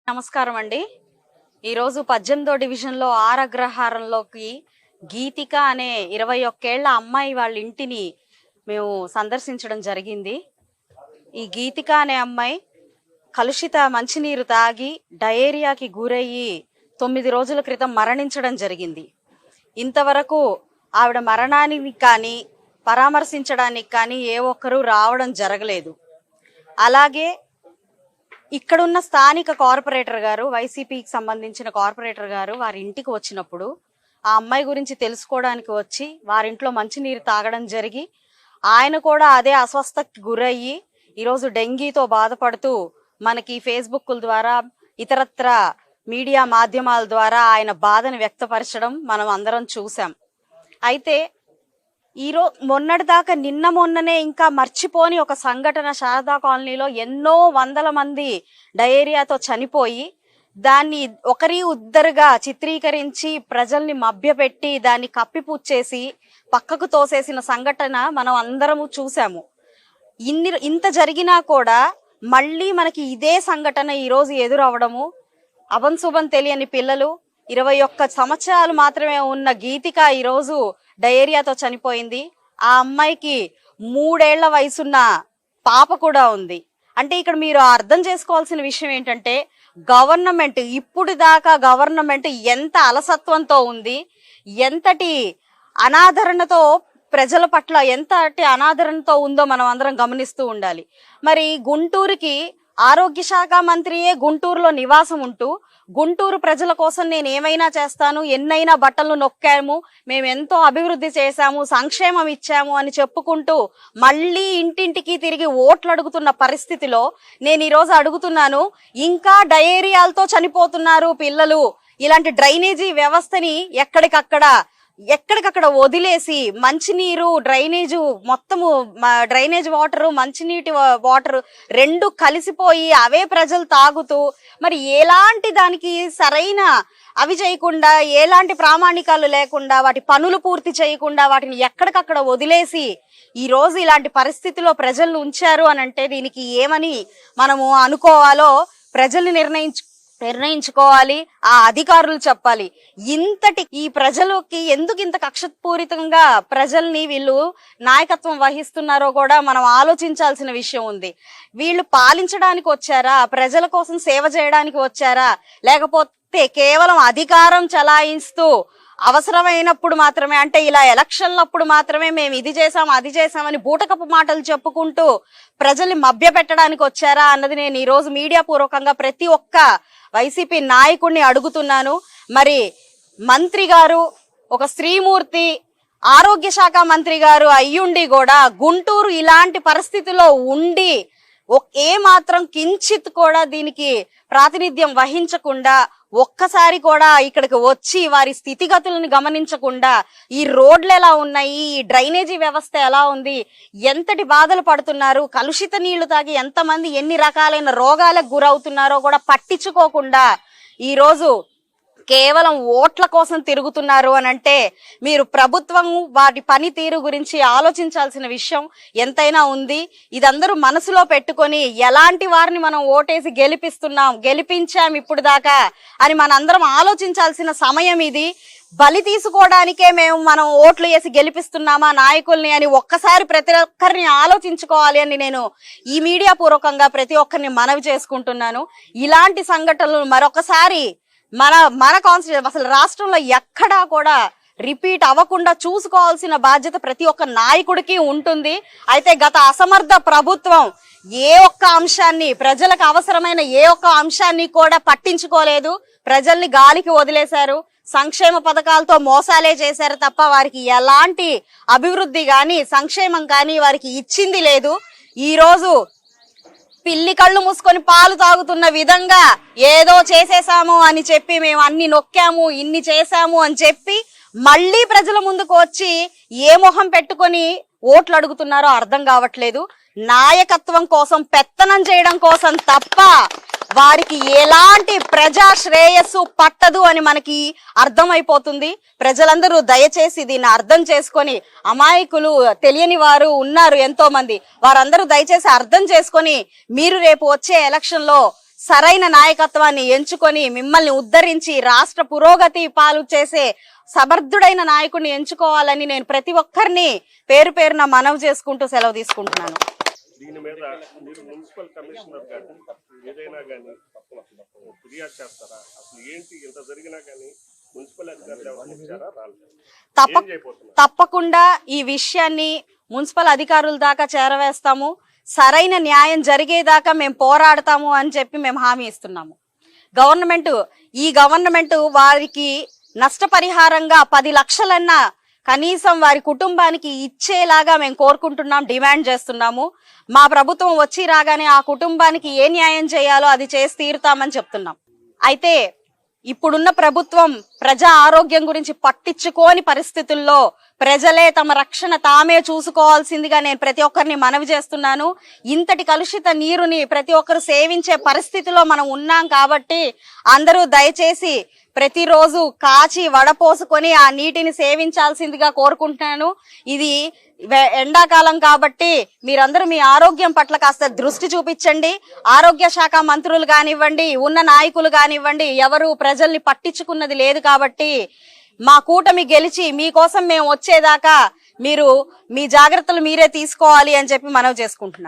నమస్కారం అండి. ఈరోజు 18వ డివిజన్లో ఆర్ అగ్రహారంలోకి గీతిక అనే 21 ఏళ్ల అమ్మాయి వాళ్ళ ఇంటిని మేము సందర్శించడం జరిగింది. ఈ గీతిక అనే అమ్మాయి కలుషిత మంచినీరు తాగి డయేరియాకి గురయ్యి 9 రోజుల క్రితం మరణించడం జరిగింది. ఇంతవరకు ఆవిడ మరణానికి కానీ పరామర్శించడానికి కానీ ఏ ఒక్కరూ రావడం జరగలేదు. అలాగే ఇక్కడున్న స్థానిక కార్పొరేటర్ గారు, వైసీపీకి సంబంధించిన కార్పొరేటర్ గారు వారి ఇంటికి వచ్చినప్పుడు ఆ అమ్మాయి గురించి తెలుసుకోవడానికి వచ్చి వారింట్లో మంచినీరు తాగడం జరిగి ఆయన కూడా అదే అస్వస్థతకి గురయ్యి ఈరోజు డెంగీతో బాధపడుతూ మనకి ఫేస్బుక్ల ద్వారా ఇతరత్ర మీడియా మాధ్యమాల ద్వారా ఆయన బాధను వ్యక్తపరచడం మనం అందరం చూసాం. అయితే మొన్నటిదాకా మొన్ననే ఇంకా మర్చిపోని ఒక సంఘటన శారదా కాలనీలో ఎన్నో వందల మంది డయేరియాతో చనిపోయి దాన్ని ఒకరి ఉద్దరుగా చిత్రీకరించి ప్రజల్ని మభ్యపెట్టి దాన్ని కప్పిపుచ్చేసి పక్కకు తోసేసిన సంఘటన మనం అందరము చూసాము. ఇంత జరిగినా కూడా మళ్ళీ మనకి ఇదే సంఘటన ఈరోజు ఎదురవడము, అభంశుభం తెలియని పిల్లలు 21 సంవత్సరాలు మాత్రమే ఉన్న గీతిక ఈరోజు డయేరియాతో చనిపోయింది. ఆ అమ్మాయికి 3 ఏళ్ల వయసున్న పాప కూడా ఉంది. అంటే ఇక్కడ మీరు అర్థం చేసుకోవాల్సిన విషయం ఏంటంటే గవర్నమెంట్ ఇప్పుడు దాకా గవర్నమెంట్ ఎంత అలసత్వంతో ఉంది, ఎంతటి అనాదరణతో ప్రజల పట్ల ఎంతటి అనాదరణతో ఉందో మనం అందరం గమనిస్తూ ఉండాలి. మరి గుంటూరుకి ఆరోగ్య శాఖ మంత్రియే గుంటూరులో నివాసం ఉంటూ గుంటూరు ప్రజల కోసం నేను ఏమైనా చేస్తాను, ఎన్నైనా బట్టలు నొక్కాము, మేము ఎంతో అభివృద్ధి చేశాము, సంక్షేమం ఇచ్చాము అని చెప్పుకుంటూ మళ్ళీ ఇంటింటికి తిరిగి ఓట్లు అడుగుతున్న పరిస్థితిలో నేను ఈరోజు అడుగుతున్నాను, ఇంకా డయేరియాలతో చనిపోతున్నారు పిల్లలు. ఇలాంటి డ్రైనేజీ వ్యవస్థని ఎక్కడికక్కడ వదిలేసి మంచినీరు డ్రైనేజు మొత్తము డ్రైనేజ్ వాటర్ మంచినీటి వాటర్ రెండు కలిసిపోయి అవే ప్రజలు తాగుతూ మరి ఎలాంటి దానికి సరైన అవి చేయకుండా ఎలాంటి ప్రామాణికాలు లేకుండా వాటి పనులు పూర్తి చేయకుండా వాటిని ఎక్కడికక్కడ వదిలేసి ఈ రోజు ఇలాంటి పరిస్థితిలో ప్రజలను ఉంచారు అని అంటే దీనికి ఏమని మనము అనుకోవాలో ప్రజల్ని నిర్ణయించుకోవాలి, ఆ అధికారులు చెప్పాలి. ఇంతటి ఈ ప్రజలకి ఎందుకు ఇంత కక్షపూరితంగా ప్రజల్ని వీళ్ళు నాయకత్వం వహిస్తున్నారో కూడా మనం ఆలోచించాల్సిన విషయం ఉంది. వీళ్ళు పాలించడానికి వచ్చారా, ప్రజల కోసం సేవ చేయడానికి వచ్చారా, లేకపోతే కేవలం అధికారం చలాయిస్తూ అవసరమైనప్పుడు మాత్రమే, అంటే ఇలా ఎలక్షన్లప్పుడు మాత్రమే మేము ఇది చేసాం అది చేసామని బూటకపు మాటలు చెప్పుకుంటూ ప్రజల్ని మభ్య పెట్టడానికి వచ్చారా అన్నది నేను ఈ రోజు మీడియా పూర్వకంగా ప్రతి ఒక్క వైసీపీ నాయకుడిని అడుగుతున్నాను. మరి మంత్రి గారు ఒక స్త్రీమూర్తి, ఆరోగ్య శాఖ మంత్రి గారు అయ్యుండి కూడా గుంటూరు ఇలాంటి పరిస్థితిలో ఉండి ఏ మాత్రం కించిత్ కూడా దీనికి ప్రాతినిధ్యం వహించకుండా ఒక్కసారి కూడా ఇక్కడికి వచ్చి వారి స్థితిగతులను గమనించకుండా ఈ రోడ్లు ఎలా ఉన్నాయి, ఈ డ్రైనేజీ వ్యవస్థ ఎలా ఉంది, ఎంతటి బాధలు పడుతున్నారు, కలుషిత నీళ్లు తాగి ఎంతమంది ఎన్ని రకాలైన రోగాలకు గురవుతున్నారో కూడా పట్టించుకోకుండా ఈ రోజు కేవలం ఓట్ల కోసం తిరుగుతున్నారు అని అంటే మీరు ప్రభుత్వం వాటి పనితీరు గురించి ఆలోచించాల్సిన విషయం ఎంతైనా ఉంది. ఇదందరూ మనసులో పెట్టుకొని ఎలాంటి వారిని మనం ఓటేసి గెలిపించాం ఇప్పుడు దాకా అని మనందరం ఆలోచించాల్సిన సమయం ఇది. బలి తీసుకోవడానికే మనం ఓట్లు వేసి గెలిపిస్తున్నామా నాయకుల్ని అని ఒక్కసారి ప్రతి ఒక్కరిని ఆలోచించుకోవాలి అని నేను ఈ మీడియా పూర్వకంగా ప్రతి ఒక్కరిని మనవి చేసుకుంటున్నాను. ఇలాంటి సంఘటనలు మరొకసారి మన కాన్స్టిట్యూషన్ అసలు రాష్ట్రంలో ఎక్కడా కూడా రిపీట్ అవ్వకుండా చూసుకోవాల్సిన బాధ్యత ప్రతి ఒక్క నాయకుడికి ఉంటుంది. అయితే గత అసమర్థ ప్రభుత్వం ఏ ఒక్క అంశాన్ని, ప్రజలకు అవసరమైన ఏ ఒక్క అంశాన్ని కూడా పట్టించుకోలేదు. ప్రజల్ని గాలికి వదిలేశారు, సంక్షేమ పథకాలతో మోసాలే చేశారు తప్ప వారికి ఎలాంటి అభివృద్ధి కానీ సంక్షేమం కానీ వారికి ఇచ్చింది లేదు. ఈ రోజు పిల్లి కళ్ళు మూసుకొని పాలు తాగుతున్న విధంగా ఏదో చేసేసాము అని చెప్పి మేము అన్ని నొక్కాము ఇన్ని చేశాము అని చెప్పి మళ్ళీ ప్రజల ముందుకు వచ్చి ఏ మొహం పెట్టుకొని ఓట్లు అడుగుతున్నారో అర్థం కావట్లేదు. నాయకత్వం కోసం పెత్తనం చేయడం కోసం తప్ప వారికి ఎలాంటి ప్రజా శ్రేయస్సు పట్టదు అని మనకి అర్థమైపోతుంది. ప్రజలందరూ దయచేసి దీన్ని అర్థం చేసుకొని, అమాయకులు తెలియని వారు ఉన్నారు ఎంతో మంది, వారందరూ దయచేసి అర్థం చేసుకొని మీరు రేపు వచ్చే ఎలక్షన్ లో సరైన నాయకత్వాన్ని ఎంచుకొని మిమ్మల్ని ఉద్ధరించి రాష్ట్ర పురోగతి పాలు చేసే సమర్థుడైన నాయకుడిని ఎంచుకోవాలని నేను ప్రతి ఒక్కరిని పేరు పేరున మనవి చేసుకుంటూ సెలవు తీసుకుంటున్నాను. దీని మీద మీరు మున్సిపల్ కమిషనర్ గాని ఏదైనా కానీ ఫిర్యాదు చేస్తారా? అసలు ఏంటి ఇంత జరిగినా కానీ మున్సిపల్ అధికారులు ఎవరు వచ్చారా రాలేదు? తప్పకుండా ఈ విషయాన్ని మున్సిపల్ అధికారుల దాకా చేరవేస్తాము. సరైన న్యాయం జరిగేదాకా మేము పోరాడతాము అని చెప్పి మేము హామీ ఇస్తున్నాము. ఈ గవర్నమెంట్ వారికి నష్టపరిహారంగా 10 లక్షలన్నా కనీసం వారి కుటుంబానికి ఇచ్చేలాగా మేము కోరుకుంటున్నాం, డిమాండ్ చేస్తున్నాము. మా ప్రభుత్వం వచ్చి రాగానే ఆ కుటుంబానికి ఏ న్యాయం చేయాలో అది చేసి తీరుతామని చెప్తున్నాం. అయితే ఇప్పుడున్న ప్రభుత్వం ప్రజా ఆరోగ్యం గురించి పట్టించుకోని పరిస్థితుల్లో ప్రజలే తమ రక్షణ తామే చూసుకోవాల్సిందిగా నేను ప్రతి ఒక్కరిని మనవి చేస్తున్నాను. ఇంతటి కలుషిత నీరుని ప్రతి ఒక్కరు సేవించే పరిస్థితిలో మనం ఉన్నాం కాబట్టి అందరూ దయచేసి ప్రతిరోజు కాచి వడపోసుకొని ఆ నీటిని సేవించాల్సిందిగా కోరుకుంటున్నాను. ఇది ఎండాకాలం కాబట్టి మీరందరూ మీ ఆరోగ్యం పట్ల కాస్త దృష్టి చూపించండి. ఆరోగ్య శాఖ మంత్రులు కానివ్వండి, ఉన్న నాయకులు కానివ్వండి, ఎవరు ప్రజల్ని పట్టించుకున్నది లేదు కాబట్టి మా కూటమి గెలిచి మీకోసం మేము వచ్చేదాకా మీరు మీ జాగ్రత్తలు మీరే తీసుకోవాలి అని చెప్పి మనవి చేసుకుంటున్నాను.